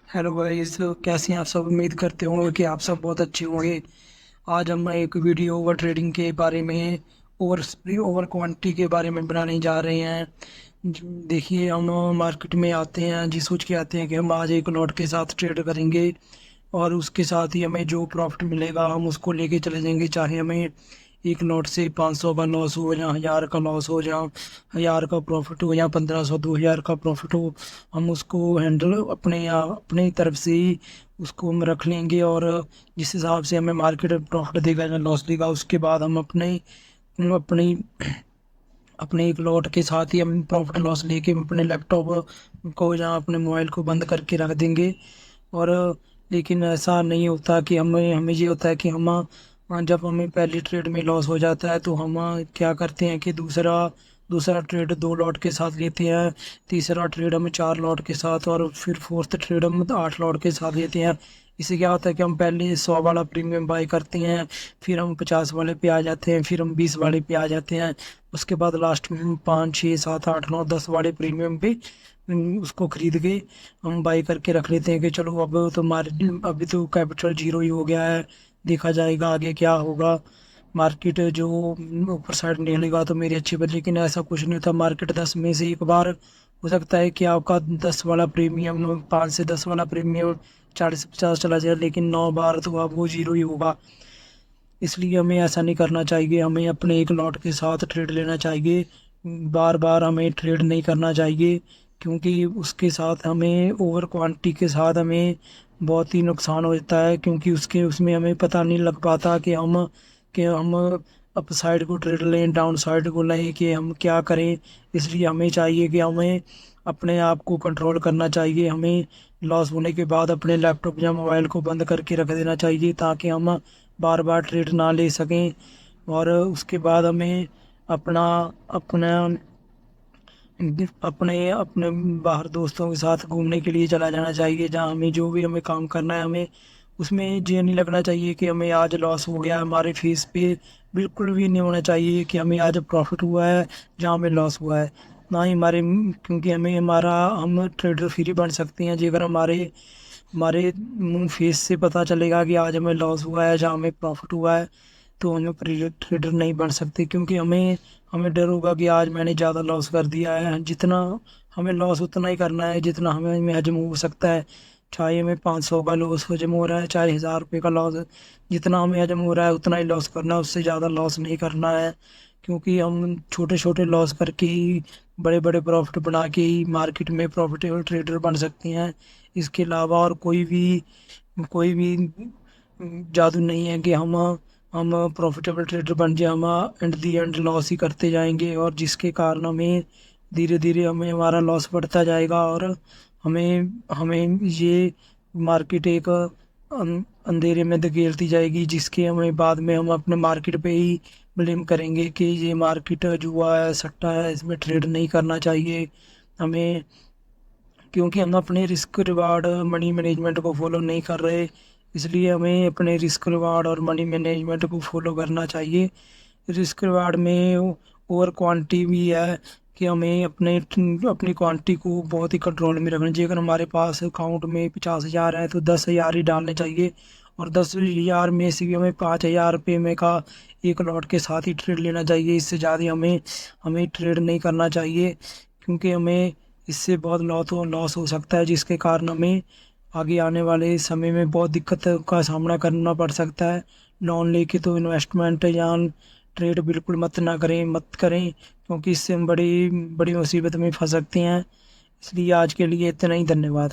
Hello guys, कैसे हैं आप सब। उम्मीद करते होंगे कि आप सब बहुत अच्छे होंगे। आज हम एक वीडियो ओवर ट्रेडिंग के बारे में, ओवर ओवर क्वांटिटी के बारे में बनाने जा रहे हैं। देखिए, हम मार्केट में आते हैं जी, सोच के आते हैं कि हम आज एक लॉट के साथ ट्रेड करेंगे और उसके साथ ही हमें जो प्रॉफिट मिलेगा हम उसको लेके चले जाएंगे, चाहे हमें एक नोट से 500 का लॉस हो या 1000 का लॉस हो या 1000 का प्रॉफिट हो या 1500 2000 का प्रॉफिट हो। हम उसको हैंडल अपने तरफ से ही उसको हम रख लेंगे, और जिस हिसाब से हमें मार्केट प्रॉफिट देगा या लॉस देगा उसके बाद हम अपनी अपने एक लॉट के साथ ही हम प्रॉफिट लॉस लेके अपने लैपटॉप को या अपने मोबाइल को बंद करके रख देंगे। और लेकिन ऐसा नहीं होता कि हमें हमें ये होता है कि हम जब हमें पहली ट्रेड में लॉस हो जाता है तो हम क्या करते हैं कि दूसरा दूसरा ट्रेड 2 लॉट के साथ लेते हैं, तीसरा ट्रेड हम 4 लॉट के साथ, और फिर फोर्थ ट्रेड हम 8 लॉट के साथ लेते हैं। इससे क्या होता है कि हम पहले 100 वाला प्रीमियम बाई करते हैं, फिर हम 50 वाले पे आ जाते हैं, फिर हम 20 वाले पे आ जाते हैं। उसके बाद लास्ट में हम 5 6 7 8 9 10 वाले प्रीमियम पे उसको खरीद के हम बाई करके रख लेते हैं कि चलो अब तो हमारे अभी तो कैपिटल जीरो ही हो गया है, देखा जाएगा आगे क्या होगा। मार्केट जो ऊपर साइड निकलेगा तो मेरी अच्छी बात, लेकिन ऐसा कुछ नहीं होता। मार्केट 10 में से एक बार हो सकता है कि आपका 10 वाला प्रीमियम, 5 से 10 वाला प्रीमियम 40 से 50 चला जाए, लेकिन 9 बार तो आप वो जीरो ही होगा। इसलिए हमें ऐसा नहीं करना चाहिए, हमें अपने एक लॉट के साथ ट्रेड लेना चाहिए। बार बार हमें ट्रेड नहीं करना चाहिए, क्योंकि उसके साथ हमें ओवर क्वांटिटी के साथ हमें बहुत ही नुकसान हो जाता है, क्योंकि उसके उसमें हमें पता नहीं लग पाता कि हम अप साइड को ट्रेड लें, डाउन साइड को लें, कि हम क्या करें। इसलिए हमें चाहिए कि हमें अपने आप को कंट्रोल करना चाहिए। हमें लॉस होने के बाद अपने लैपटॉप या मोबाइल को बंद करके रख देना चाहिए, ताकि हम बार बार ट्रेड ना ले सकें। और उसके बाद हमें अपना अपना अपने अपने बाहर दोस्तों के साथ घूमने के लिए चला जाना चाहिए, जहाँ हमें जो भी हमें काम करना है हमें उसमें ये नहीं लगना चाहिए कि हमें आज लॉस हो गया हमारे फेस पे। बिल्कुल भी नहीं होना चाहिए कि हमें आज प्रॉफिट हुआ है जहाँ हमें लॉस हुआ है। ना ही क्योंकि हम ट्रेडर फ्री बन सकते हैं जी, अगर हमारे हमारे मुंह फेस से पता चलेगा कि आज हमें लॉस हुआ है जहाँ हमें प्रॉफिट हुआ है, तो हमें ट्रेडर नहीं बन सकते, क्योंकि हमें हमें डर होगा कि आज मैंने ज़्यादा लॉस कर दिया है। जितना हमें लॉस उतना ही करना है जितना हमें हजम हो सकता है। चाहे हमें 500 का लॉस हजम हो रहा है, चाहे 1000 रुपये का लॉस, जितना हमें हजम हो रहा है उतना ही लॉस करना है, उससे ज़्यादा लॉस नहीं करना है। क्योंकि हम छोटे छोटे लॉस करके ही बड़े बड़े प्रॉफिट बना के ही मार्केट में प्रॉफिटेबल ट्रेडर बन सकते हैं। इसके अलावा और कोई भी जादू नहीं है कि हम प्रॉफिटेबल ट्रेडर बन जाए। हम एंड दी एंड लॉस ही करते जाएंगे, और जिसके कारण हमें धीरे धीरे हमें हमारा लॉस बढ़ता जाएगा, और हमें हमें ये मार्केट एक अंधेरे में धकेलती जाएगी, जिसके हमें बाद में हम अपने मार्केट पे ही ब्लेम करेंगे कि ये मार्केट जुआ है, सट्टा है, इसमें ट्रेड नहीं करना चाहिए हमें। क्योंकि हम अपने रिस्क रिवार्ड मनी मैनेजमेंट को फॉलो नहीं कर रहे, इसलिए हमें अपने रिस्क रिवार्ड और मनी मैनेजमेंट को फॉलो करना चाहिए। रिस्क रिवार्ड में ओवर क्वांटिटी भी है कि हमें अपनी क्वांटिटी को बहुत ही कंट्रोल में रखना चाहिए। अगर हमारे पास अकाउंट में 50,000 है तो 10,000 ही डालने चाहिए, और 10,000 में से भी हमें 5,000 रुपये में का एक लॉट के साथ ही ट्रेड लेना चाहिए। इससे ज़्यादा हमें हमें ट्रेड नहीं करना चाहिए, क्योंकि हमें इससे बहुत लॉस हो सकता है, जिसके कारण हमें आगे आने वाले समय में बहुत दिक्कत का सामना करना पड़ सकता है। लोन लेके तो इन्वेस्टमेंट या ट्रेड बिल्कुल मत करें, क्योंकि इससे हम बड़ी बड़ी मुसीबत में फंस सकते हैं। इसलिए आज के लिए इतना ही, धन्यवाद।